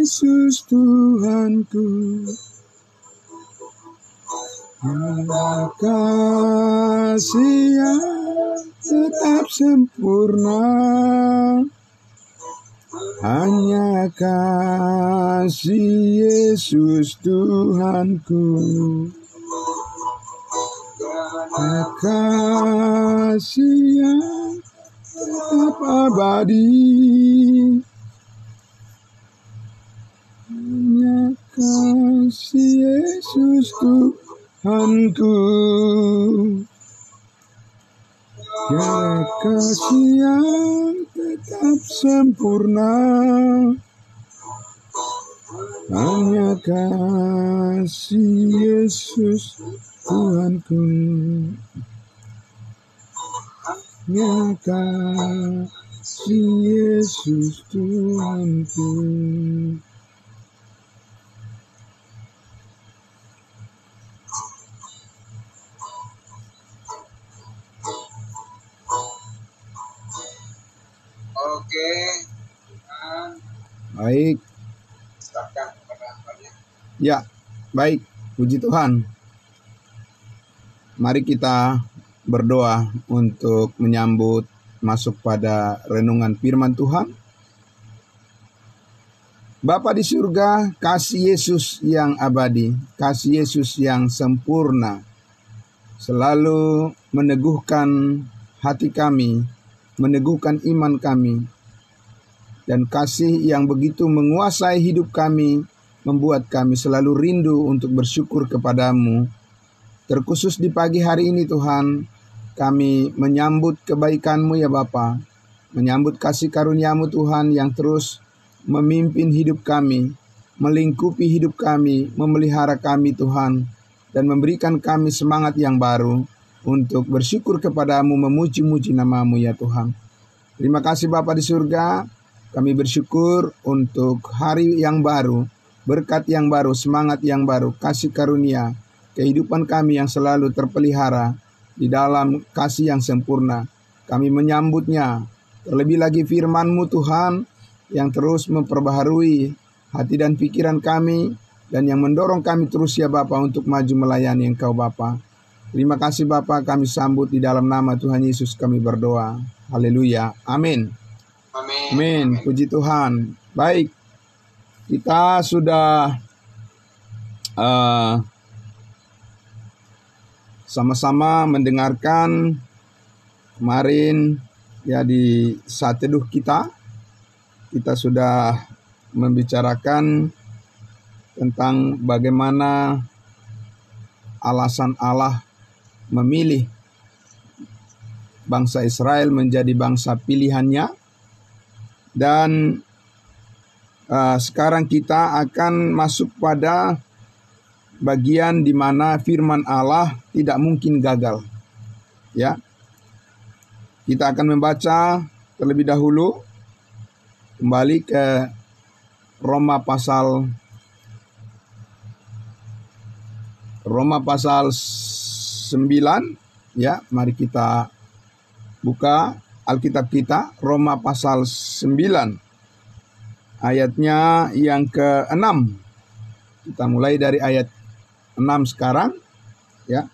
Yesus Tuhanku. Kasih yang tetap sempurna, hanya kasih Yesus Tuhanku. Kasih yang tetap abadi, hanya kasih Yesus Tuhanku. Ya kasih yang tetap sempurna, hanya kasih Yesus Tuhanku. Ya kasih Yesus Tuhanku. Oke. Baik. Ya, baik. Puji Tuhan. Mari kita berdoa untuk menyambut masuk pada renungan firman Tuhan. Bapa di surga, kasih Yesus yang abadi, kasih Yesus yang sempurna, selalu meneguhkan hati kami, meneguhkan iman kami, dan kasih yang begitu menguasai hidup kami, membuat kami selalu rindu untuk bersyukur kepadamu. Terkhusus di pagi hari ini Tuhan, kami menyambut kebaikan-Mu ya Bapa, menyambut kasih karunia-Mu Tuhan yang terus memimpin hidup kami, melingkupi hidup kami, memelihara kami Tuhan, dan memberikan kami semangat yang baru untuk bersyukur kepadamu, memuji-muji nama-Mu ya Tuhan. Terima kasih Bapa di surga, kami bersyukur untuk hari yang baru, berkat yang baru, semangat yang baru, kasih karunia, kehidupan kami yang selalu terpelihara di dalam kasih yang sempurna. Kami menyambutnya, terlebih lagi firman-Mu Tuhan, yang terus memperbaharui hati dan pikiran kami, dan yang mendorong kami terus ya Bapa untuk maju melayani Engkau Bapa. Terima kasih Bapa, kami sambut di dalam nama Tuhan Yesus kami berdoa. Haleluya. Amin. Amin. Puji Tuhan. Baik, kita sudah sama-sama mendengarkan kemarin ya di saat teduh kita sudah membicarakan tentang bagaimana alasan Allah memilih bangsa Israel menjadi bangsa pilihannya. Dan sekarang kita akan masuk pada bagian di mana firman Allah tidak mungkin gagal. Ya. Kita akan membaca terlebih dahulu kembali ke Roma pasal 9 ya. Mari kita buka Alkitab kita, Roma pasal 9 ayatnya yang ke-6. Kita mulai dari ayat 6 sekarang ya.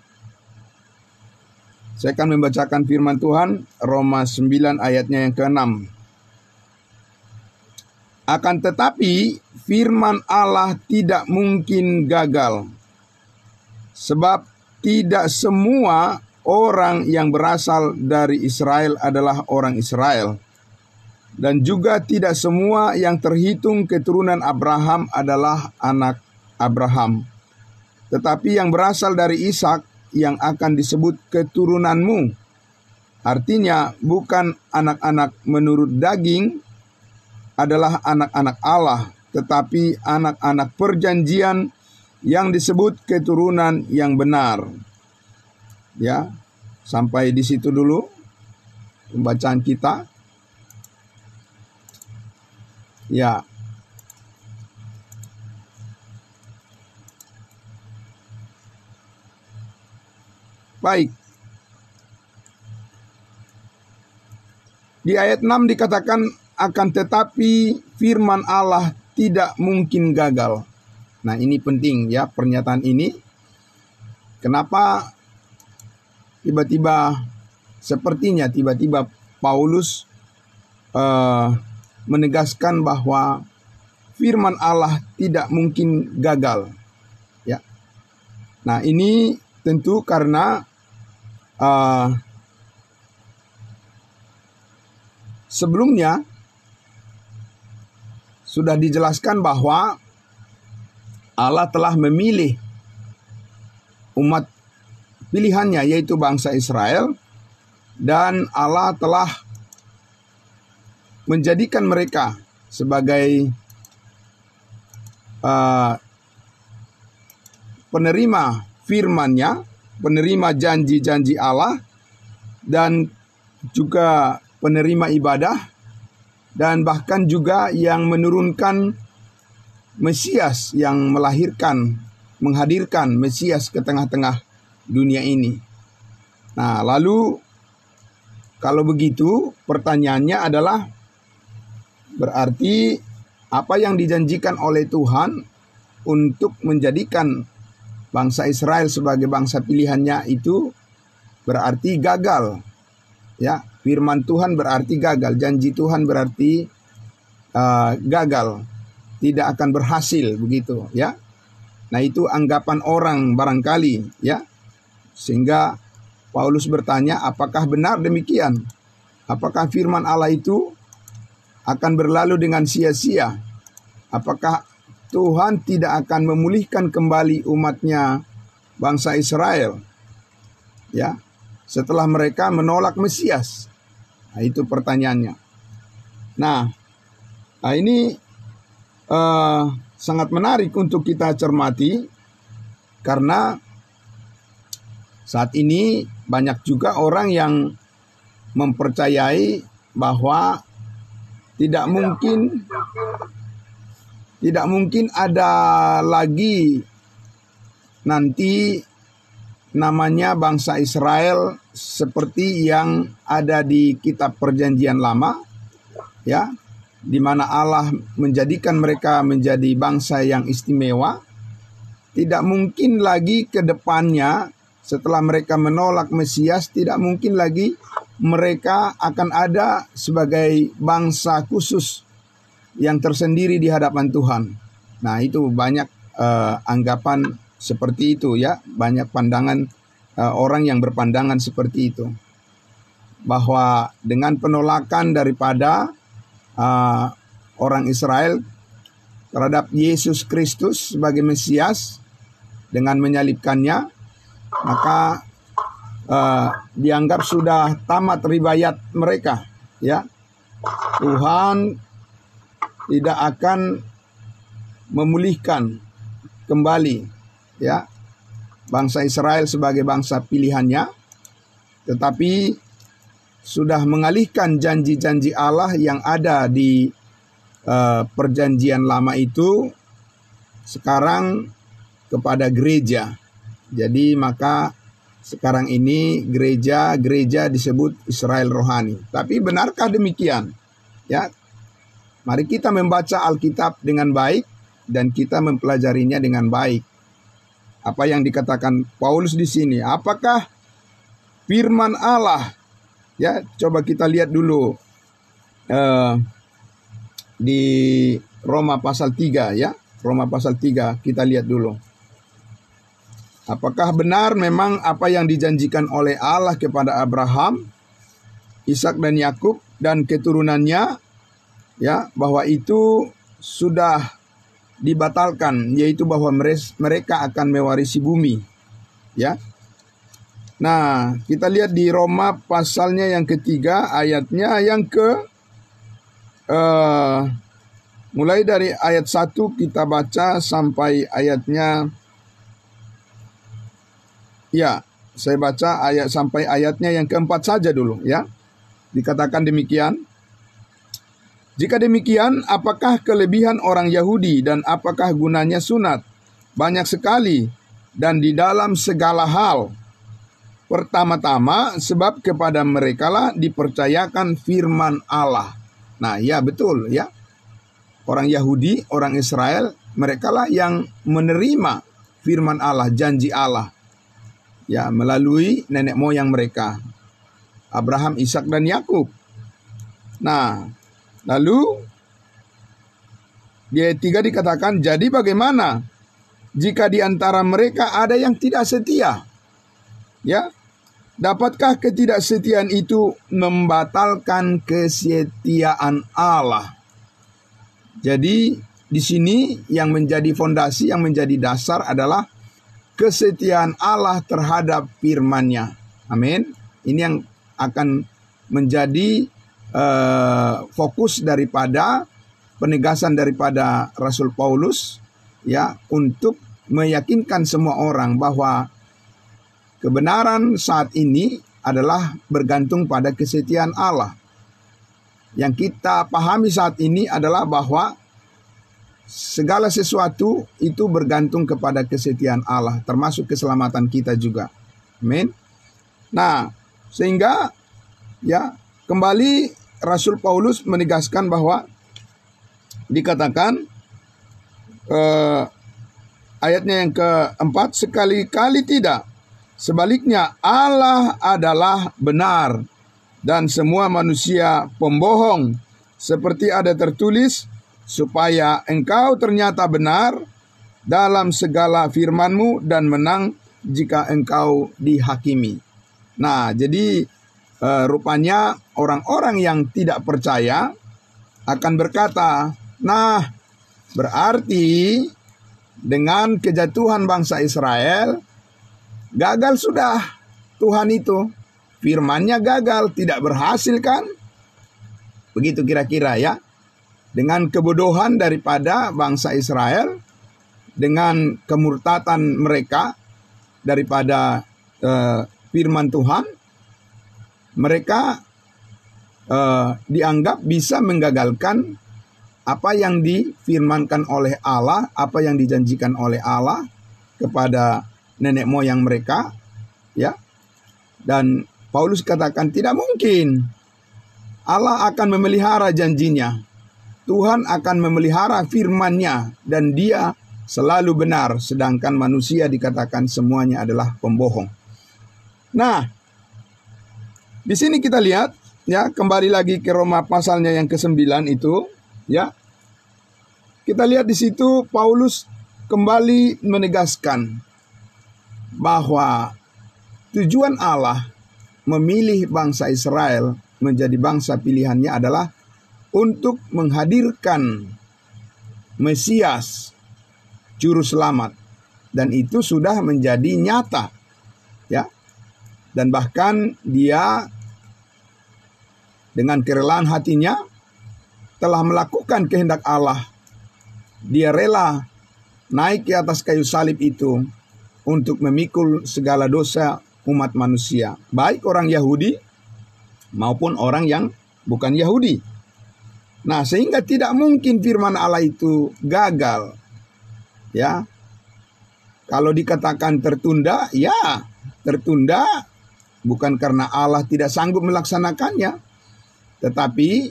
Saya akan membacakan firman Tuhan, Roma 9 ayatnya yang ke-6. Akan tetapi firman Allah tidak mungkin gagal, sebab tidak semua orang yang berasal dari Israel adalah orang Israel, dan juga tidak semua yang terhitung keturunan Abraham adalah anak Abraham. Tetapi yang berasal dari Ishak yang akan disebut keturunanmu, artinya bukan anak-anak menurut daging, adalah anak-anak Allah, tetapi anak-anak perjanjian yang disebut keturunan yang benar. Ya, sampai di situ dulu pembacaan kita. Ya. Baik. Di ayat 6 dikatakan, akan tetapi firman Allah tidak mungkin gagal. Nah, ini penting ya pernyataan ini. Kenapa tiba-tiba Paulus menegaskan bahwa firman Allah tidak mungkin gagal. Ya. Nah, ini tentu karena sebelumnya sudah dijelaskan bahwa Allah telah memilih umat pilihannya, yaitu bangsa Israel, dan Allah telah menjadikan mereka sebagai penerima firman-Nya, penerima janji-janji Allah, dan juga penerima ibadah, dan bahkan juga yang menurunkan Mesias, yang menghadirkan Mesias ke tengah-tengah dunia ini. Nah, lalu kalau begitu pertanyaannya adalah, berarti apa yang dijanjikan oleh Tuhan untuk menjadikan bangsa Israel sebagai bangsa pilihannya itu berarti gagal. Ya, firman Tuhan berarti gagal, janji Tuhan berarti gagal. Tidak akan berhasil, begitu ya. Nah, itu anggapan orang barangkali ya. Sehingga Paulus bertanya, apakah benar demikian? Apakah firman Allah itu akan berlalu dengan sia-sia? Apakah Tuhan tidak akan memulihkan kembali umatnya bangsa Israel? Ya, setelah mereka menolak Mesias. Nah, itu pertanyaannya. Nah, ini sangat menarik untuk kita cermati, karena saat ini banyak juga orang yang mempercayai bahwa tidak mungkin ada lagi nanti namanya bangsa Israel seperti yang ada di kitab Perjanjian Lama, ya, di mana Allah menjadikan mereka menjadi bangsa yang istimewa. Tidak mungkin lagi ke depannya setelah mereka menolak Mesias, tidak mungkin lagi mereka akan ada sebagai bangsa khusus yang tersendiri di hadapan Tuhan. Nah, itu banyak anggapan seperti itu ya, banyak pandangan orang yang berpandangan seperti itu, bahwa dengan penolakan daripada orang Israel terhadap Yesus Kristus sebagai Mesias dengan menyalibkannya, maka dianggap sudah tamat riwayat mereka ya. Tuhan tidak akan memulihkan kembali ya bangsa Israel sebagai bangsa pilihannya, tetapi sudah mengalihkan janji-janji Allah yang ada di Perjanjian Lama itu sekarang kepada gereja. Jadi maka sekarang ini gereja disebut Israel rohani. Tapi benarkah demikian? Ya, mari kita membaca Alkitab dengan baik dan kita mempelajarinya dengan baik. Apa yang dikatakan Paulus di sini? Apakah firman Allah? Ya, coba kita lihat dulu di Roma pasal 3 ya. Roma pasal 3 kita lihat dulu. Apakah benar memang apa yang dijanjikan oleh Allah kepada Abraham, Ishak dan Yakub dan keturunannya ya, bahwa itu sudah dibatalkan, yaitu bahwa mereka akan mewarisi bumi ya. Nah, kita lihat di Roma pasalnya yang ketiga, ayatnya yang mulai dari ayat 1 kita baca sampai ayatnya, ya, saya baca sampai ayatnya yang keempat saja dulu ya. Dikatakan demikian. Jika demikian, apakah kelebihan orang Yahudi dan apakah gunanya sunat? Banyak sekali dan di dalam segala hal. Pertama-tama, sebab kepada merekalah dipercayakan firman Allah. Nah, ya betul ya. orang Yahudi, orang Israel, merekalah yang menerima firman Allah, janji Allah, ya, melalui nenek moyang mereka, Abraham, Ishak, dan Yakub. Nah, lalu di ayat 3 dikatakan, jadi bagaimana jika di antara mereka ada yang tidak setia? Ya, dapatkah ketidaksetiaan itu membatalkan kesetiaan Allah? Jadi di sini yang menjadi fondasi, yang menjadi dasar adalah kesetiaan Allah terhadap firman-Nya. Amin. Ini yang akan menjadi fokus daripada penegasan daripada Rasul Paulus, ya, untuk meyakinkan semua orang bahwa kebenaran saat ini adalah bergantung pada kesetiaan Allah. Yang kita pahami saat ini adalah bahwa segala sesuatu itu bergantung kepada kesetiaan Allah, termasuk keselamatan kita juga. Amin. Nah, sehingga ya, kembali Rasul Paulus menegaskan bahwa dikatakan ayatnya yang keempat, sekali-kali tidak. Sebaliknya Allah adalah benar dan semua manusia pembohong, seperti ada tertulis, supaya engkau ternyata benar dalam segala firman-Mu dan menang jika engkau dihakimi. Nah, jadi rupanya orang-orang yang tidak percaya akan berkata, nah, berarti dengan kejatuhan bangsa Israel, gagal sudah Tuhan itu. Firman-Nya gagal, tidak berhasil kan? Begitu kira-kira ya. Dengan kebodohan daripada bangsa Israel, dengan kemurtatan mereka daripada firman Tuhan, mereka dianggap bisa menggagalkan apa yang difirmankan oleh Allah, apa yang dijanjikan oleh Allah kepada nenek moyang mereka, ya. Dan Paulus katakan tidak mungkin Allah akan memelihara janjinya. Tuhan akan memelihara firman-Nya dan Dia selalu benar, sedangkan manusia dikatakan semuanya adalah pembohong. Nah, di sini kita lihat, ya, kembali lagi ke Roma pasalnya yang ke-9 itu, ya. Kita lihat di situ Paulus kembali menegaskan bahwa tujuan Allah memilih bangsa Israel menjadi bangsa pilihannya adalah untuk menghadirkan Mesias, juru selamat, dan itu sudah menjadi nyata, ya. Dan bahkan Dia dengan kerelaan hatinya telah melakukan kehendak Allah. Dia rela naik ke atas kayu salib itu untuk memikul segala dosa umat manusia, baik orang Yahudi maupun orang yang bukan Yahudi. Nah, sehingga tidak mungkin firman Allah itu gagal. Ya. Kalau dikatakan tertunda, ya, tertunda bukan karena Allah tidak sanggup melaksanakannya, tetapi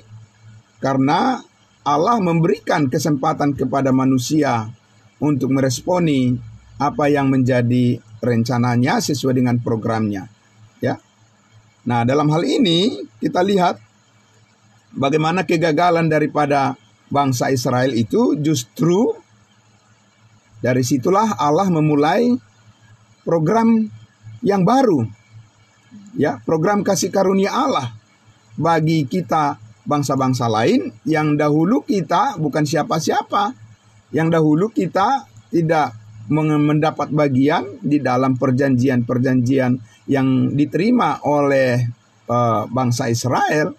karena Allah memberikan kesempatan kepada manusia untuk meresponi apa yang menjadi rencananya sesuai dengan programnya, ya. Nah, dalam hal ini kita lihat bagaimana kegagalan daripada bangsa Israel itu justru dari situlah Allah memulai program yang baru, ya, program kasih karunia Allah bagi kita bangsa-bangsa lain yang dahulu kita bukan siapa-siapa, yang dahulu kita tidak mendapat bagian di dalam perjanjian-perjanjian yang diterima oleh bangsa Israel,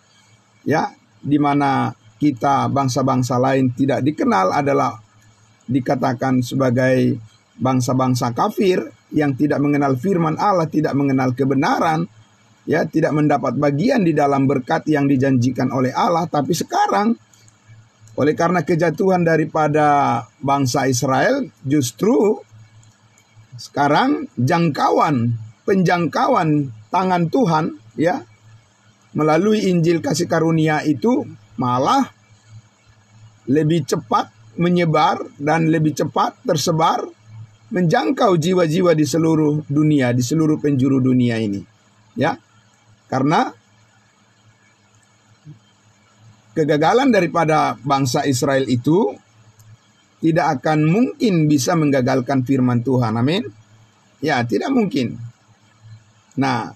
ya, di mana kita bangsa-bangsa lain tidak dikenal, adalah dikatakan sebagai bangsa-bangsa kafir yang tidak mengenal firman Allah, tidak mengenal kebenaran, ya, tidak mendapat bagian di dalam berkat yang dijanjikan oleh Allah. Tapi sekarang oleh karena kejatuhan daripada bangsa Israel, justru sekarang penjangkauan tangan Tuhan, ya, melalui Injil kasih karunia itu malah lebih cepat menyebar dan lebih cepat tersebar, menjangkau jiwa-jiwa di seluruh dunia, di seluruh penjuru dunia ini. Ya, karena kegagalan daripada bangsa Israel itu tidak akan mungkin bisa menggagalkan firman Tuhan. Amin. Ya, tidak mungkin. Nah,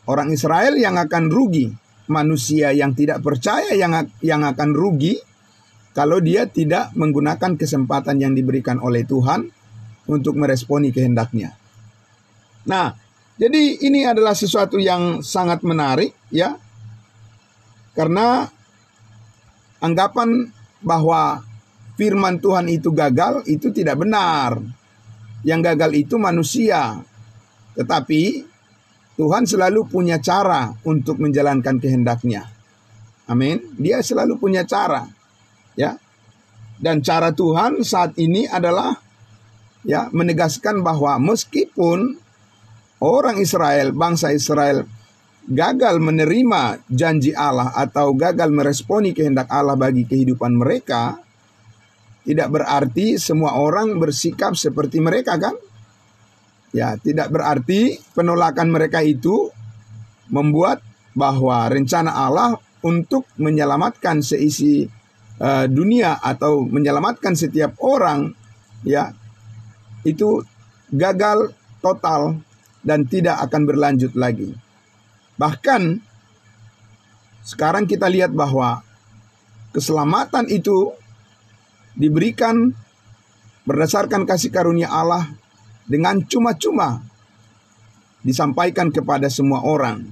orang Israel yang akan rugi, manusia yang tidak percaya yang akan rugi kalau dia tidak menggunakan kesempatan yang diberikan oleh Tuhan untuk meresponi kehendaknya. Nah, jadi ini adalah sesuatu yang sangat menarik, ya. Karena anggapan bahwa firman Tuhan itu gagal, itu tidak benar. Yang gagal itu manusia. Tetapi Tuhan selalu punya cara untuk menjalankan kehendaknya. Amin. Dia selalu punya cara. Ya. Dan cara Tuhan saat ini adalah ya menegaskan bahwa meskipun orang Israel, bangsa Israel gagal menerima janji Allah atau gagal meresponi kehendak Allah bagi kehidupan mereka, tidak berarti semua orang bersikap seperti mereka, kan? Ya, tidak berarti penolakan mereka itu membuat bahwa rencana Allah untuk menyelamatkan seisi dunia atau menyelamatkan setiap orang, ya, itu gagal total dan tidak akan berlanjut lagi. Bahkan sekarang kita lihat bahwa keselamatan itu diberikan berdasarkan kasih karunia Allah dengan cuma-cuma disampaikan kepada semua orang,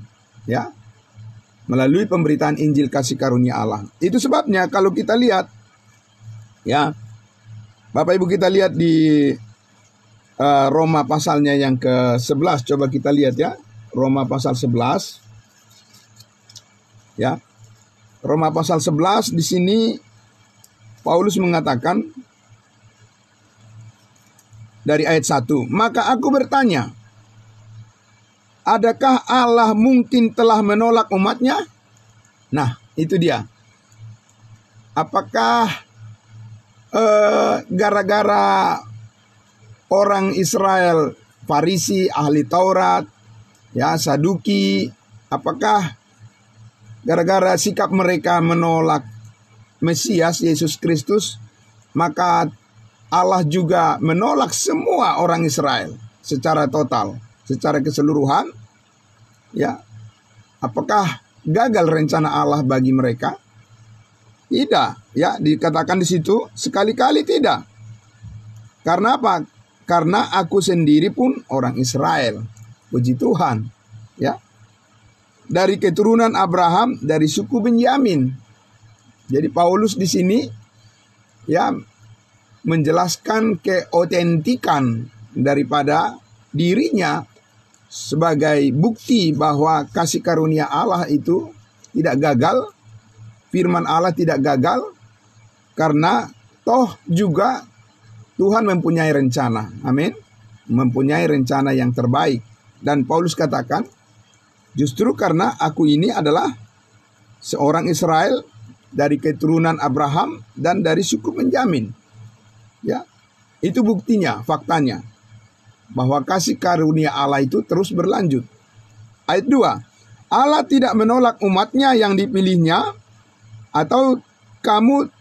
ya, melalui pemberitaan Injil kasih karunia Allah. Itu sebabnya kalau kita lihat, ya, Bapak Ibu, kita lihat di Roma pasalnya yang ke-11, coba kita lihat, ya, Roma pasal 11, ya, Roma pasal 11 di sini Paulus mengatakan dari ayat 1, maka aku bertanya, adakah Allah mungkin telah menolak umatnya? Nah, itu dia. Apakah gara-gara orang Israel, Farisi, ahli Taurat, ya, Saduki, apakah gara-gara sikap mereka menolak Mesias Yesus Kristus, maka Allah juga menolak semua orang Israel secara total, secara keseluruhan? Ya, apakah gagal rencana Allah bagi mereka? Tidak, ya, dikatakan di situ sekali-kali tidak. Karena apa? Karena aku sendiri pun orang Israel. Puji Tuhan, ya. Dari keturunan Abraham, dari suku Benyamin. Jadi Paulus di sini, ya, menjelaskan keotentikan daripada dirinya sebagai bukti bahwa kasih karunia Allah itu tidak gagal, firman Allah tidak gagal, karena toh juga Tuhan mempunyai rencana. Amin. Mempunyai rencana yang terbaik. Dan Paulus katakan, justru karena aku ini adalah seorang Israel dari keturunan Abraham dan dari suku Benyamin. Ya, itu buktinya, faktanya, bahwa kasih karunia Allah itu terus berlanjut. Ayat 2, Allah tidak menolak umatnya yang dipilihnya, ataukah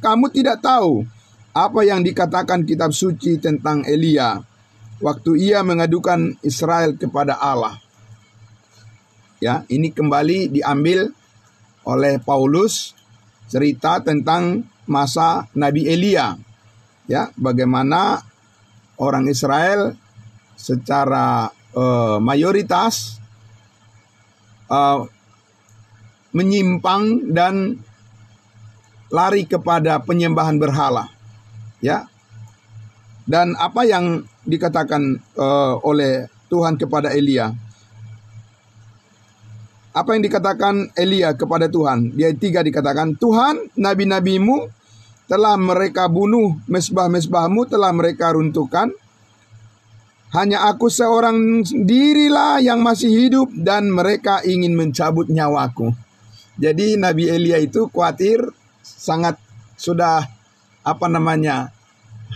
kamu tidak tahu apa yang dikatakan kitab suci tentang Elia waktu ia mengadukan Israel kepada Allah. Ya, ini kembali diambil oleh Paulus, cerita tentang masa Nabi Elia. Ya, bagaimana orang Israel secara mayoritas menyimpang dan lari kepada penyembahan berhala. Ya. Dan apa yang dikatakan oleh Tuhan kepada Elia? Apa yang dikatakan Elia kepada Tuhan? Di ayat 3 dikatakan, Tuhan, nabi-nabimu telah mereka bunuh, mesbah-mesbahmu telah mereka runtuhkan. Hanya aku seorang dirilah yang masih hidup dan mereka ingin mencabut nyawaku. Jadi Nabi Elia itu khawatir sangat sudah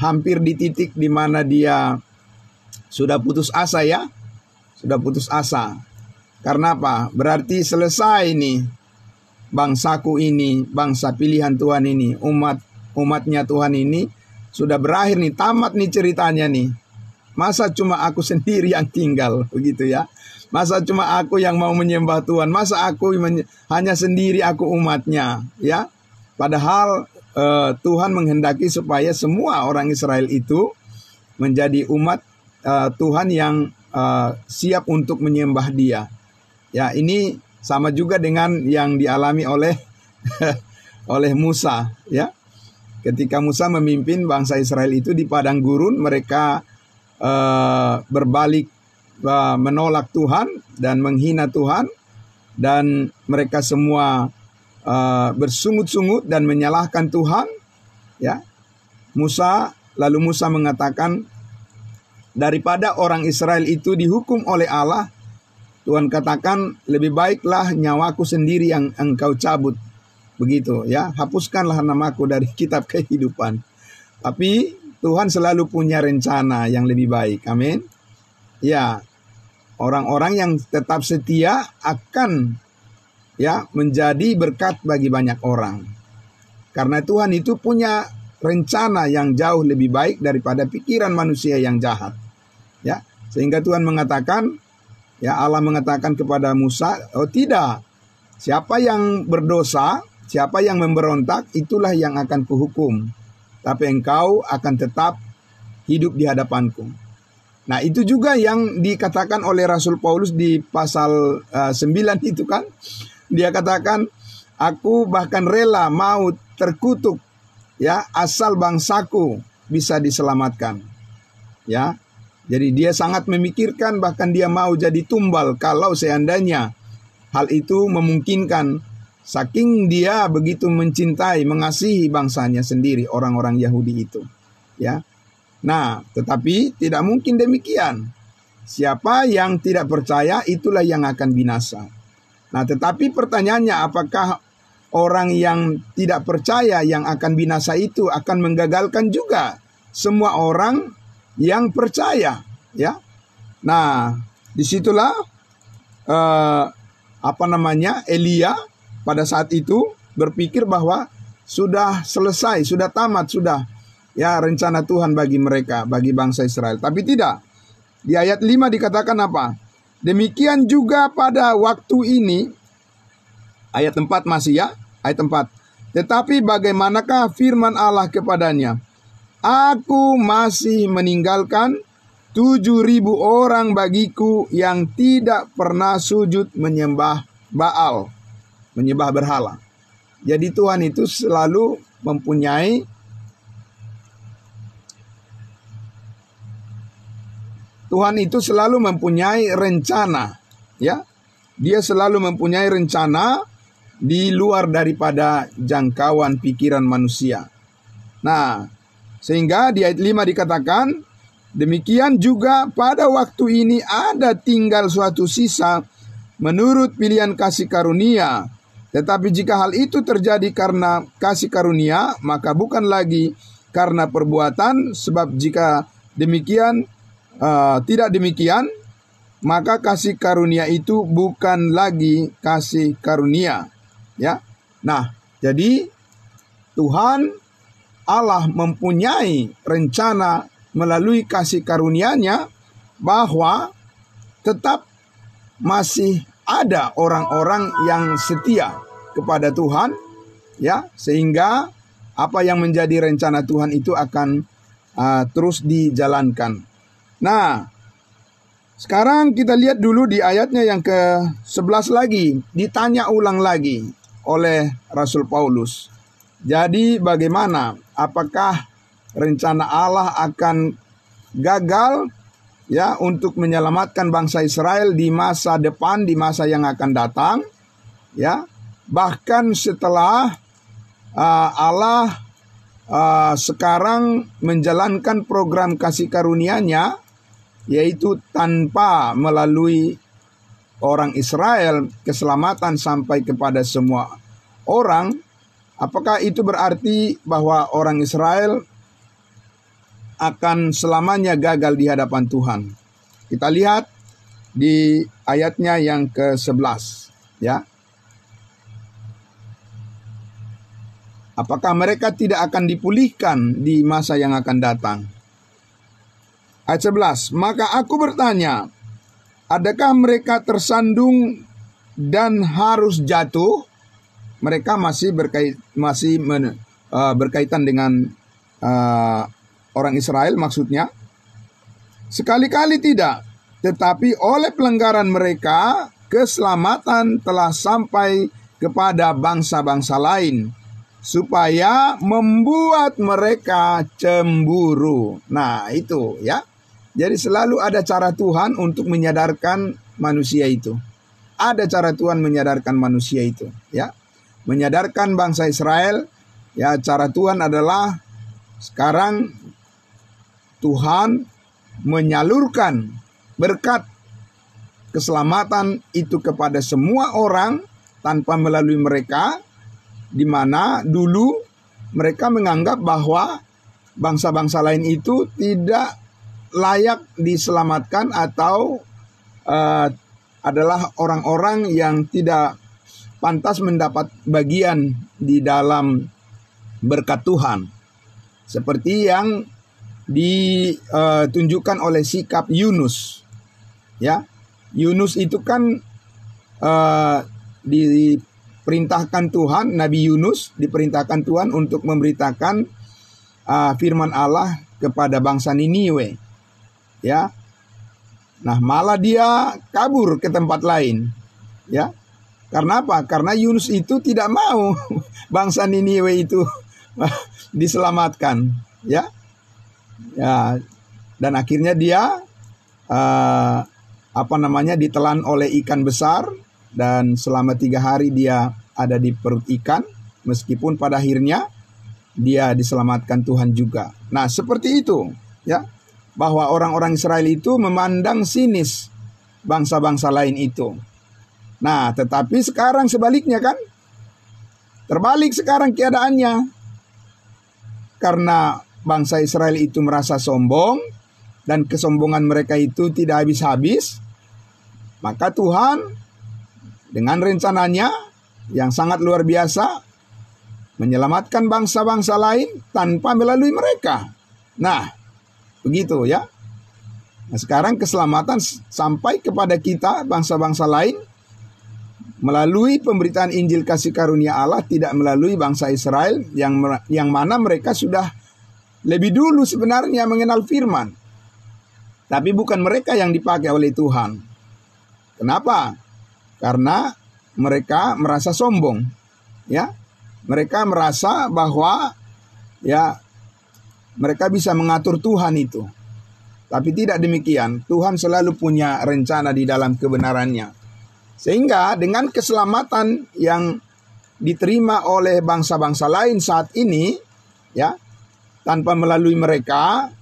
hampir di titik di mana dia sudah putus asa ya. Sudah putus asa. Karena apa? Berarti selesai nih bangsaku ini, bangsa pilihan Tuhan ini, umatnya Tuhan ini sudah berakhir nih, tamat nih ceritanya nih. Masa cuma aku sendiri yang tinggal, begitu ya. Masa cuma aku yang mau menyembah Tuhan, masa aku hanya sendiri, aku umatnya, ya. Padahal Tuhan menghendaki supaya semua orang Israel itu menjadi umat Tuhan yang siap untuk menyembah Dia. Ya, ini sama juga dengan yang dialami oleh oleh Musa, ya. Ketika Musa memimpin bangsa Israel itu di padang gurun, mereka berbalik menolak Tuhan dan menghina Tuhan, dan mereka semua bersungut-sungut dan menyalahkan Tuhan, ya. Lalu Musa mengatakan, daripada orang Israel itu dihukum oleh Allah, Tuhan katakan, lebih baiklah nyawaku sendiri yang engkau cabut. Begitu ya, hapuskanlah namaku dari kitab kehidupan. Tapi Tuhan selalu punya rencana yang lebih baik. Amin. Ya, orang-orang yang tetap setia akan ya menjadi berkat bagi banyak orang. Karena Tuhan itu punya rencana yang jauh lebih baik daripada pikiran manusia yang jahat. Ya, sehingga Tuhan mengatakan, ya, Allah mengatakan kepada Musa, oh tidak, siapa yang berdosa, siapa yang memberontak, itulah yang akan kuhukum. Tapi engkau akan tetap hidup di hadapanku. Nah, itu juga yang dikatakan oleh Rasul Paulus di pasal 9 itu kan. Dia katakan, aku bahkan rela mau terkutuk, ya, asal bangsaku bisa diselamatkan. Ya, jadi dia sangat memikirkan, bahkan dia mau jadi tumbal kalau seandainya hal itu memungkinkan. Saking dia begitu mencintai, mengasihi bangsanya sendiri, orang-orang Yahudi itu, ya. Nah, tetapi tidak mungkin demikian. Siapa yang tidak percaya, itulah yang akan binasa. Nah, tetapi pertanyaannya, apakah orang yang tidak percaya yang akan binasa itu akan menggagalkan juga semua orang yang percaya, ya? Nah, disitulah Elia pada saat itu berpikir bahwa sudah selesai, sudah tamat, sudah ya rencana Tuhan bagi mereka, bagi bangsa Israel. Tapi tidak. Di ayat 5 dikatakan apa? Demikian juga pada waktu ini, ayat 4 masih ya, ayat 4. Tetapi bagaimanakah firman Allah kepadanya? Aku masih meninggalkan 7.000 orang bagiku yang tidak pernah sujud menyembah Baal, menyembah berhala. Jadi Tuhan itu selalu mempunyai rencana, ya. Dia selalu mempunyai rencana di luar daripada jangkauan pikiran manusia. Nah, sehingga di ayat 5 dikatakan, demikian juga pada waktu ini ada tinggal suatu sisa menurut pilihan kasih karunia. Tetapi jika hal itu terjadi karena kasih karunia, maka bukan lagi karena perbuatan. Sebab jika demikian, tidak demikian, maka kasih karunia itu bukan lagi kasih karunia. Ya, nah, jadi Tuhan Allah mempunyai rencana melalui kasih karunia-Nya bahwa tetap masih ada orang-orang yang setia kepada Tuhan, ya, sehingga apa yang menjadi rencana Tuhan itu akan terus dijalankan. Nah, sekarang kita lihat dulu di ayatnya yang ke-11 lagi, ditanya ulang lagi oleh Rasul Paulus. Jadi bagaimana? Apakah rencana Allah akan gagal ya untuk menyelamatkan bangsa Israel di masa depan, di masa yang akan datang, ya? Bahkan setelah Allah sekarang menjalankan program kasih karunia-Nya, yaitu tanpa melalui orang Israel keselamatan sampai kepada semua orang, Apakah itu berarti bahwa orang Israel akan selamanya gagal di hadapan Tuhan? Kita lihat di ayatnya yang ke-11, ya. Apakah mereka tidak akan dipulihkan di masa yang akan datang? Ayat 11, maka aku bertanya, adakah mereka tersandung dan harus jatuh? Mereka masih berkaitan dengan orang Israel maksudnya. Sekali-kali tidak, tetapi oleh pelanggaran mereka, keselamatan telah sampai kepada bangsa-bangsa lain, supaya membuat mereka cemburu. Nah, itu ya. Jadi selalu ada cara Tuhan untuk menyadarkan manusia itu. Ada cara Tuhan menyadarkan manusia itu, ya. Menyadarkan bangsa Israel, ya, cara Tuhan adalah sekarang Tuhan menyalurkan berkat keselamatan itu kepada semua orang tanpa melalui mereka, di mana dulu mereka menganggap bahwa bangsa-bangsa lain itu tidak layak diselamatkan atau adalah orang-orang yang tidak pantas mendapat bagian di dalam berkat Tuhan. Seperti yang ditunjukkan oleh sikap Yunus. Ya, Yunus itu kan diperintahkan Tuhan, Nabi Yunus diperintahkan Tuhan untuk memberitakan firman Allah kepada bangsa Niniwe. Ya. Nah, malah dia kabur ke tempat lain. Ya. Karena apa? Karena Yunus itu tidak mau bangsa Niniwe itu diselamatkan, ya. Ya, dan akhirnya dia ditelan oleh ikan besar, dan selama 3 hari dia ada di perut ikan, meskipun pada akhirnya dia diselamatkan Tuhan juga. Nah, seperti itu, ya, bahwa orang-orang Israel itu memandang sinis bangsa-bangsa lain itu. Nah, tetapi sekarang sebaliknya kan, terbalik sekarang keadaannya. Karena bangsa Israel itu merasa sombong, dan kesombongan mereka itu tidak habis-habis, maka Tuhan dengan rencananya yang sangat luar biasa menyelamatkan bangsa-bangsa lain tanpa melalui mereka. Nah, begitu ya. Nah, sekarang keselamatan sampai kepada kita bangsa-bangsa lain melalui pemberitaan Injil kasih karunia Allah, tidak melalui bangsa Israel yang mana mereka sudah lebih dulu sebenarnya mengenal firman. Tapi bukan mereka yang dipakai oleh Tuhan. Kenapa? Karena mereka merasa sombong. Ya. Mereka merasa bahwa ya mereka bisa mengatur Tuhan itu. Tapi tidak demikian. Tuhan selalu punya rencana di dalam kebenarannya. Sehingga dengan keselamatan yang diterima oleh bangsa-bangsa lain saat ini, ya, tanpa melalui mereka,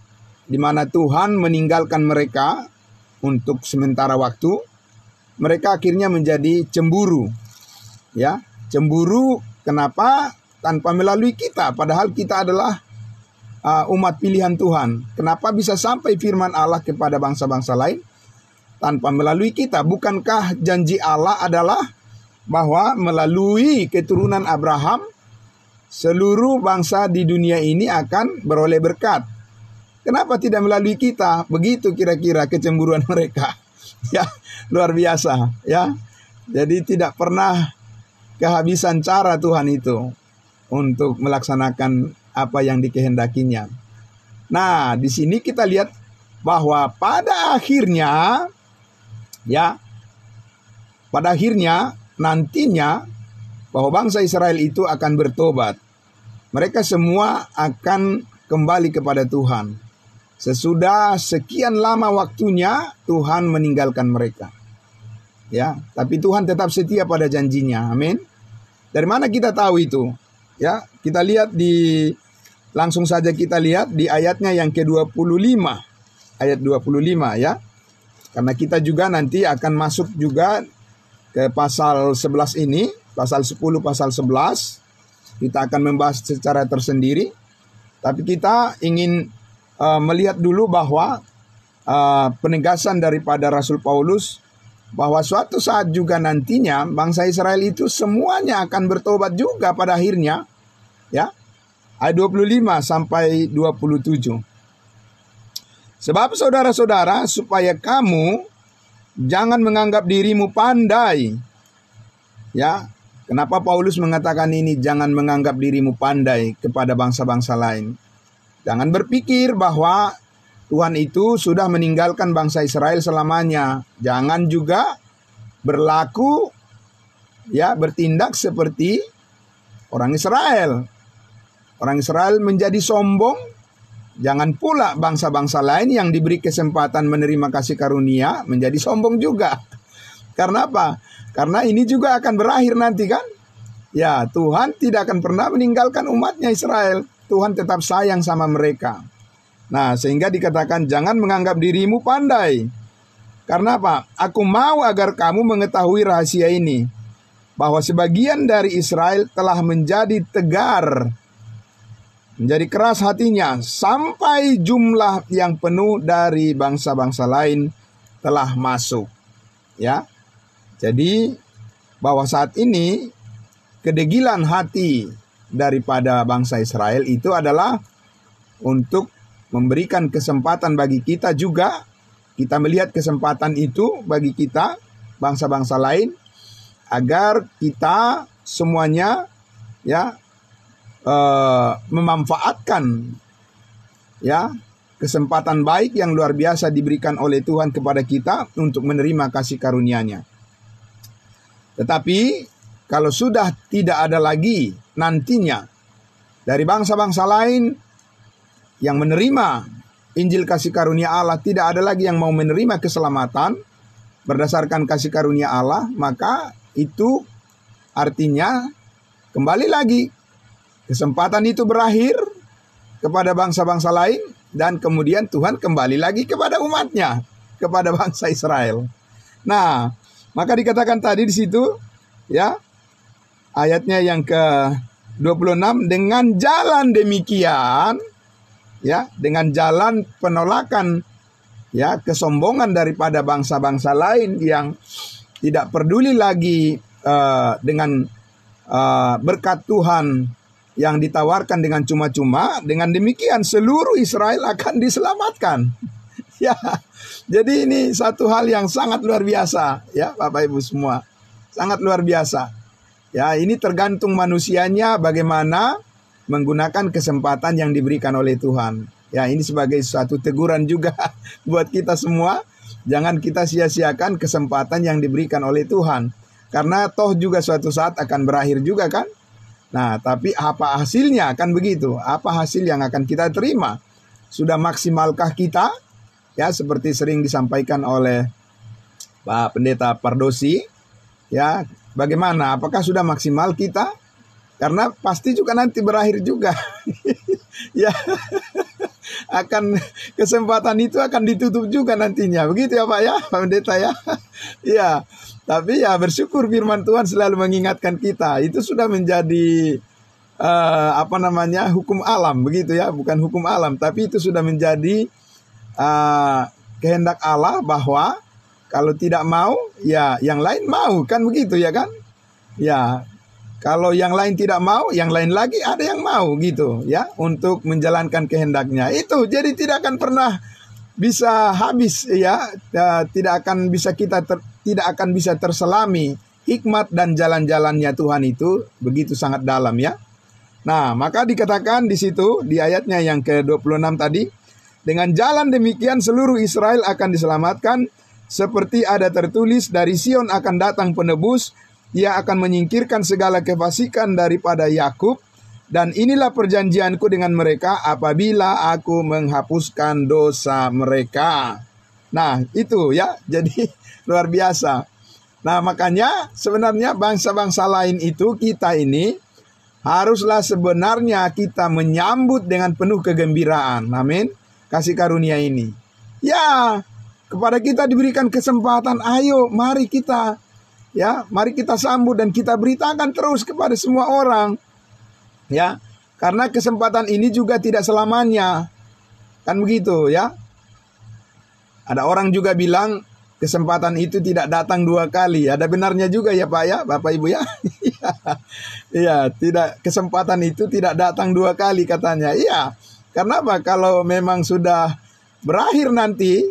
di mana Tuhan meninggalkan mereka untuk sementara waktu, mereka akhirnya menjadi cemburu. Ya, cemburu kenapa? Tanpa melalui kita, padahal kita adalah umat pilihan Tuhan. Kenapa bisa sampai firman Allah kepada bangsa-bangsa lain tanpa melalui kita? Bukankah janji Allah adalah bahwa melalui keturunan Abraham seluruh bangsa di dunia ini akan beroleh berkat? Kenapa tidak melalui kita? Begitu kira-kira kecemburuan mereka. Ya, luar biasa, ya. Jadi tidak pernah kehabisan cara Tuhan itu untuk melaksanakan apa yang dikehendakinya. Nah, di sini kita lihat bahwa pada akhirnya, ya, pada akhirnya nantinya bahwa bangsa Israel itu akan bertobat. Mereka semua akan kembali kepada Tuhan. Sesudah sekian lama waktunya Tuhan meninggalkan mereka. Ya, tapi Tuhan tetap setia pada janjinya. Amin. Dari mana kita tahu itu? Ya, kita lihat langsung saja kita lihat di ayatnya yang ke-25. Ayat 25 ya. Karena kita juga nanti akan masuk juga ke pasal 11 ini, pasal 10, pasal 11. Kita akan membahas secara tersendiri. Tapi kita ingin melihat dulu bahwa penegasan daripada Rasul Paulus bahwa suatu saat juga nantinya bangsa Israel itu semuanya akan bertobat juga pada akhirnya. Ya. Ayat 25 sampai 27. Sebab saudara-saudara, supaya kamu jangan menganggap dirimu pandai. Ya. Kenapa Paulus mengatakan ini, jangan menganggap dirimu pandai kepada bangsa-bangsa lain? Jangan berpikir bahwa Tuhan itu sudah meninggalkan bangsa Israel selamanya. Jangan juga berlaku, ya, bertindak seperti orang Israel. Orang Israel menjadi sombong. Jangan pula bangsa-bangsa lain yang diberi kesempatan menerima kasih karunia menjadi sombong juga. Karena apa? Karena ini juga akan berakhir nanti kan? Ya, Tuhan tidak akan pernah meninggalkan umatnya Israel. Tuhan tetap sayang sama mereka. Nah, sehingga dikatakan jangan menganggap dirimu pandai. Karena apa? Aku mau agar kamu mengetahui rahasia ini. Bahwa sebagian dari Israel telah menjadi tegar. Menjadi keras hatinya. Sampai jumlah yang penuh dari bangsa-bangsa lain telah masuk. Ya. Jadi bahwa saat ini kedegilan hati daripada bangsa Israel itu adalah untuk memberikan kesempatan bagi kita juga. Kita melihat kesempatan itu bagi kita, bangsa-bangsa lain, agar kita semuanya ya memanfaatkan ya kesempatan baik yang luar biasa diberikan oleh Tuhan kepada kita untuk menerima kasih karunia-Nya. Tetapi kalau sudah tidak ada lagi nantinya dari bangsa-bangsa lain yang menerima Injil kasih karunia Allah, tidak ada lagi yang mau menerima keselamatan berdasarkan kasih karunia Allah, maka itu artinya kembali lagi kesempatan itu berakhir kepada bangsa-bangsa lain, dan kemudian Tuhan kembali lagi kepada umatnya, kepada bangsa Israel. Nah, maka dikatakan tadi di situ, ya, ayatnya yang ke-26, dengan jalan demikian, ya, dengan jalan penolakan, ya, kesombongan daripada bangsa-bangsa lain yang tidak peduli lagi dengan berkat Tuhan yang ditawarkan dengan cuma-cuma, dengan demikian seluruh Israel akan diselamatkan. Ya, jadi ini satu hal yang sangat luar biasa, ya Bapak Ibu semua, sangat luar biasa. Ya, ini tergantung manusianya bagaimana menggunakan kesempatan yang diberikan oleh Tuhan. Ya, ini sebagai suatu teguran juga buat kita semua. Jangan kita sia-siakan kesempatan yang diberikan oleh Tuhan, karena toh juga suatu saat akan berakhir juga kan. Nah, tapi apa hasilnya kan begitu? Apa hasil yang akan kita terima? Sudah maksimalkah kita? Ya, seperti sering disampaikan oleh Pak Pendeta Pardosi, ya, bagaimana? Apakah sudah maksimal kita? Karena pasti juga nanti berakhir juga. Ya, akan kesempatan itu akan ditutup juga nantinya. Begitu ya Pak ya, Pak Pendeta ya. Ya, tapi ya bersyukur firman Tuhan selalu mengingatkan kita. Itu sudah menjadi hukum alam begitu ya, bukan hukum alam, tapi itu sudah menjadi kehendak Allah bahwa kalau tidak mau, ya yang lain mau, kan begitu ya kan? Ya, kalau yang lain tidak mau, yang lain lagi ada yang mau gitu ya, untuk menjalankan kehendaknya. Itu jadi tidak akan pernah bisa habis ya, tidak akan bisa terselami hikmat dan jalan-jalannya Tuhan itu begitu sangat dalam ya. Nah, maka dikatakan di situ di ayatnya yang ke-26 tadi, dengan jalan demikian seluruh Israel akan diselamatkan, seperti ada tertulis, dari Sion akan datang penebus, ia akan menyingkirkan segala kefasikan daripada Yakub, dan inilah perjanjianku dengan mereka apabila aku menghapuskan dosa mereka. Nah, itu ya, jadi luar biasa. Nah, makanya sebenarnya bangsa-bangsa lain itu, kita ini haruslah sebenarnya kita menyambut dengan penuh kegembiraan. Amin. Kasih karunia ini. Ya, kepada kita diberikan kesempatan, ayo mari kita, ya, mari kita sambut dan kita beritakan terus kepada semua orang. Ya, karena kesempatan ini juga tidak selamanya. Kan begitu ya. Ada orang juga bilang kesempatan itu tidak datang 2 kali. Ada benarnya juga ya Pak ya, Bapak Ibu ya. Iya, tidak, kesempatan itu tidak datang 2 kali katanya. Iya. Karena apa? Kalau memang sudah berakhir nanti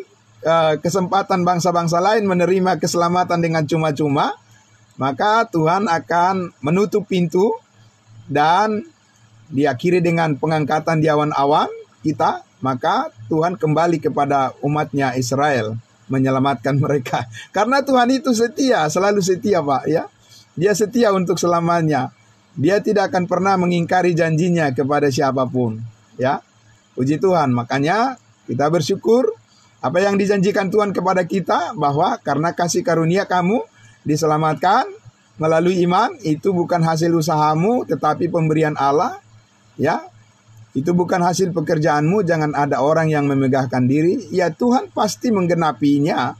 kesempatan bangsa-bangsa lain menerima keselamatan dengan cuma-cuma, maka Tuhan akan menutup pintu dan diakhiri dengan pengangkatan di awan-awan kita, maka Tuhan kembali kepada umatnya Israel, menyelamatkan mereka. Karena Tuhan itu setia, selalu setia Pak ya. Dia setia untuk selamanya. Dia tidak akan pernah mengingkari janjinya kepada siapapun ya. Puji Tuhan, makanya kita bersyukur apa yang dijanjikan Tuhan kepada kita, bahwa karena kasih karunia kamu diselamatkan melalui iman. Itu bukan hasil usahamu, tetapi pemberian Allah ya. Itu bukan hasil pekerjaanmu. Jangan ada orang yang memegahkan diri. Ya, Tuhan pasti menggenapinya,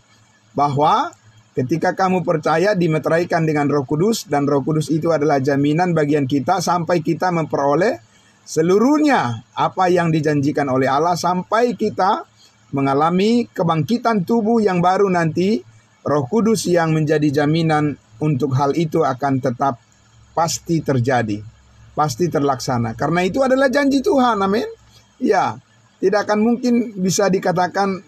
bahwa ketika kamu percaya dimeteraikan dengan Roh Kudus, dan Roh Kudus itu adalah jaminan bagian kita sampai kita memperoleh seluruhnya apa yang dijanjikan oleh Allah, sampai kita mengalami kebangkitan tubuh yang baru nanti. Roh Kudus yang menjadi jaminan untuk hal itu akan tetap pasti terjadi, pasti terlaksana. Karena itu adalah janji Tuhan, amin. Ya, tidak akan mungkin bisa dikatakan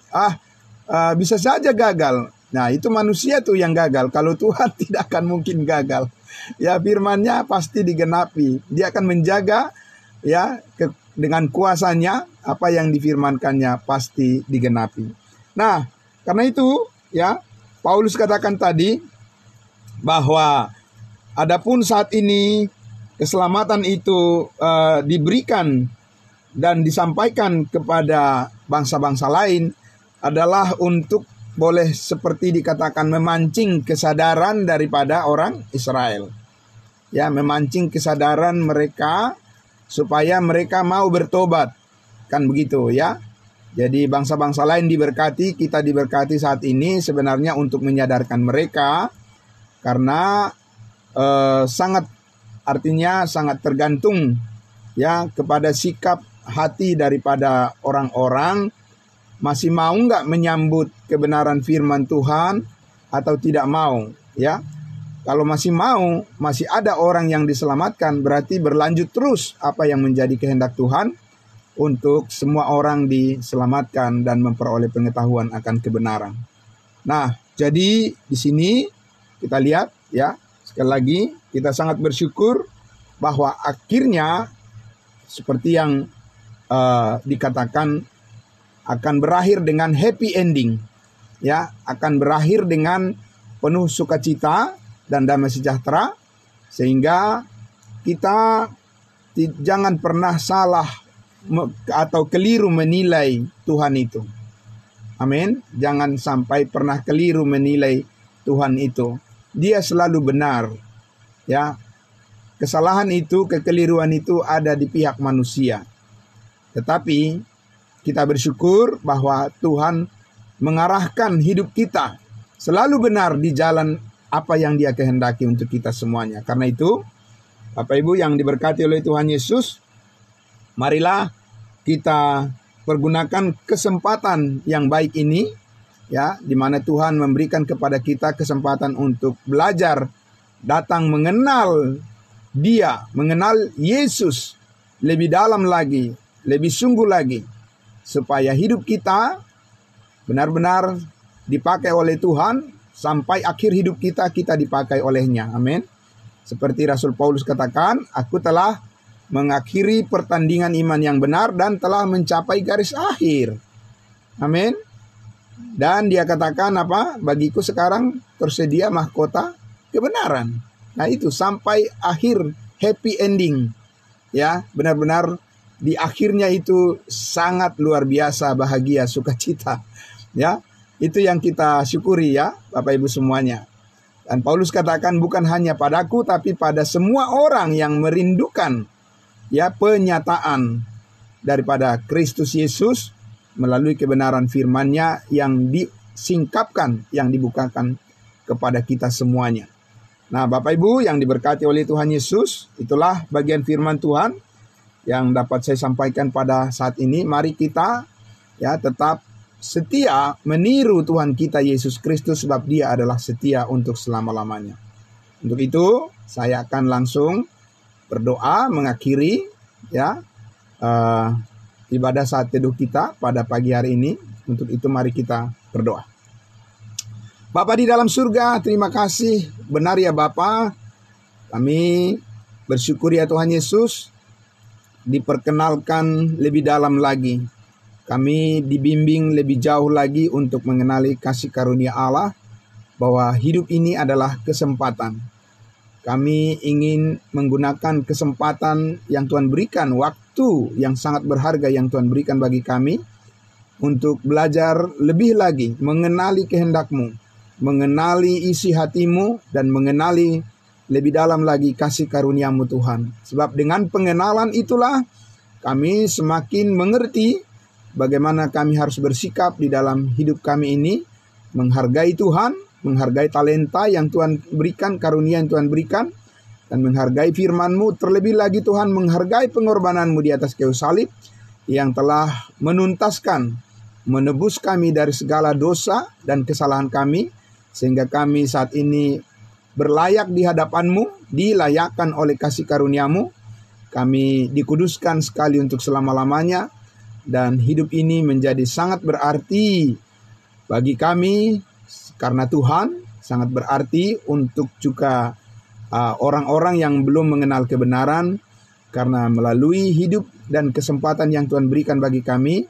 bisa saja gagal. Nah, itu manusia tuh yang gagal. Kalau Tuhan tidak akan mungkin gagal. Ya, firman-Nya pasti digenapi. Dia akan menjaga ya dengan kuasanya apa yang difirmankannya pasti digenapi. Nah, karena itu ya Paulus katakan tadi bahwa adapun saat ini keselamatan itu diberikan dan disampaikan kepada bangsa-bangsa lain adalah untuk boleh seperti dikatakan memancing kesadaran daripada orang Israel. Ya, memancing kesadaran mereka supaya mereka mau bertobat. Kan begitu ya. Jadi bangsa-bangsa lain diberkati, kita diberkati saat ini sebenarnya untuk menyadarkan mereka. Karena artinya sangat tergantung ya kepada sikap hati daripada orang-orang. Masih mau nggak menyambut kebenaran firman Tuhan atau tidak mau ya. Kalau masih mau, masih ada orang yang diselamatkan, berarti berlanjut terus apa yang menjadi kehendak Tuhan untuk semua orang diselamatkan dan memperoleh pengetahuan akan kebenaran. Nah, jadi di sini kita lihat ya, sekali lagi kita sangat bersyukur bahwa akhirnya seperti yang dikatakan akan berakhir dengan happy ending ya, akan berakhir dengan penuh sukacita dan damai sejahtera, sehingga kita jangan pernah salah atau keliru menilai Tuhan itu. Amin. Jangan sampai pernah keliru menilai Tuhan itu. Dia selalu benar. Ya. Kesalahan itu, kekeliruan itu ada di pihak manusia. Tetapi kita bersyukur bahwa Tuhan mengarahkan hidup kita selalu benar di jalan apa yang Dia kehendaki untuk kita semuanya. Karena itu, Bapak Ibu yang diberkati oleh Tuhan Yesus, marilah kita pergunakan kesempatan yang baik ini, ya, di mana Tuhan memberikan kepada kita kesempatan untuk belajar, datang mengenal Dia, mengenal Yesus lebih dalam lagi, lebih sungguh lagi, supaya hidup kita benar-benar dipakai oleh Tuhan. Sampai akhir hidup kita dipakai olehnya. Amin. Seperti Rasul Paulus katakan, aku telah mengakhiri pertandingan iman yang benar dan telah mencapai garis akhir. Amin. Dan dia katakan apa? Bagiku sekarang tersedia mahkota kebenaran. Nah itu sampai akhir happy ending. Ya, benar-benar di akhirnya itu sangat luar biasa, bahagia, sukacita. Ya. Itu yang kita syukuri ya Bapak Ibu semuanya. Dan Paulus katakan bukan hanya padaku tapi pada semua orang yang merindukan ya penyataan daripada Kristus Yesus melalui kebenaran firman-Nya yang disingkapkan, yang dibukakan kepada kita semuanya. Nah, Bapak Ibu yang diberkati oleh Tuhan Yesus, itulah bagian firman Tuhan yang dapat saya sampaikan pada saat ini. Mari kita tetap setia meniru Tuhan kita Yesus Kristus, sebab Dia adalah setia untuk selama-lamanya. Untuk itu, saya akan langsung berdoa mengakhiri ibadah saat teduh kita pada pagi hari ini. Untuk itu mari kita berdoa. Bapa di dalam surga, terima kasih. Benar ya Bapa, kami bersyukur ya Tuhan Yesus, diperkenalkan lebih dalam lagi. Kami dibimbing lebih jauh lagi untuk mengenali kasih karunia Allah, bahwa hidup ini adalah kesempatan. Kami ingin menggunakan kesempatan yang Tuhan berikan, waktu yang sangat berharga yang Tuhan berikan bagi kami, untuk belajar lebih lagi mengenali kehendak-Mu, mengenali isi hati-Mu, dan mengenali lebih dalam lagi kasih karunia-Mu Tuhan. Sebab dengan pengenalan itulah kami semakin mengerti bagaimana kami harus bersikap di dalam hidup kami ini, menghargai Tuhan, menghargai talenta yang Tuhan berikan, karunia yang Tuhan berikan, dan menghargai firman-Mu. Terlebih lagi Tuhan, menghargai pengorbanan-Mu di atas kayu salib yang telah menuntaskan, menebus kami dari segala dosa dan kesalahan kami, sehingga kami saat ini berlayak di hadapan-Mu, dilayakkan oleh kasih karunia-Mu. Kami dikuduskan sekali untuk selama-lamanya, dan hidup ini menjadi sangat berarti bagi kami karena Tuhan, sangat berarti untuk juga orang-orang yang belum mengenal kebenaran, karena melalui hidup dan kesempatan yang Tuhan berikan bagi kami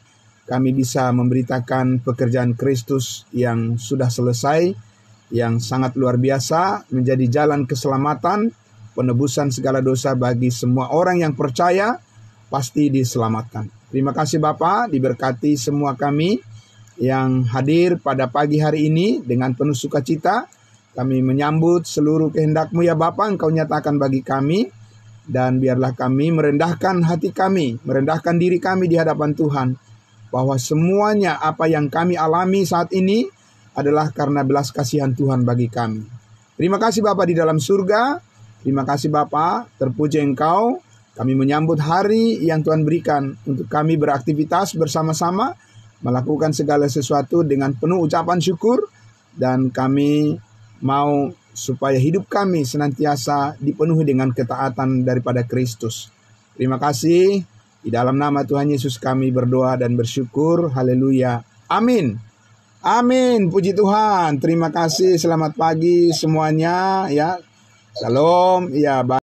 bisa memberitakan pekerjaan Kristus yang sudah selesai, yang sangat luar biasa, menjadi jalan keselamatan, penebusan segala dosa bagi semua orang yang percaya, pasti diselamatkan. Terima kasih Bapa, diberkati semua kami yang hadir pada pagi hari ini dengan penuh sukacita. Kami menyambut seluruh kehendak-Mu ya Bapa, Engkau nyatakan bagi kami, dan biarlah kami merendahkan hati kami, merendahkan diri kami di hadapan Tuhan, bahwa semuanya apa yang kami alami saat ini adalah karena belas kasihan Tuhan bagi kami. Terima kasih Bapa di dalam surga. Terima kasih Bapa, terpuji Engkau. Kami menyambut hari yang Tuhan berikan untuk kami beraktivitas bersama-sama, melakukan segala sesuatu dengan penuh ucapan syukur, dan kami mau supaya hidup kami senantiasa dipenuhi dengan ketaatan daripada Kristus. Terima kasih. Di dalam nama Tuhan Yesus kami berdoa dan bersyukur. Haleluya. Amin. Amin. Puji Tuhan. Terima kasih. Selamat pagi semuanya ya. Shalom. Ya.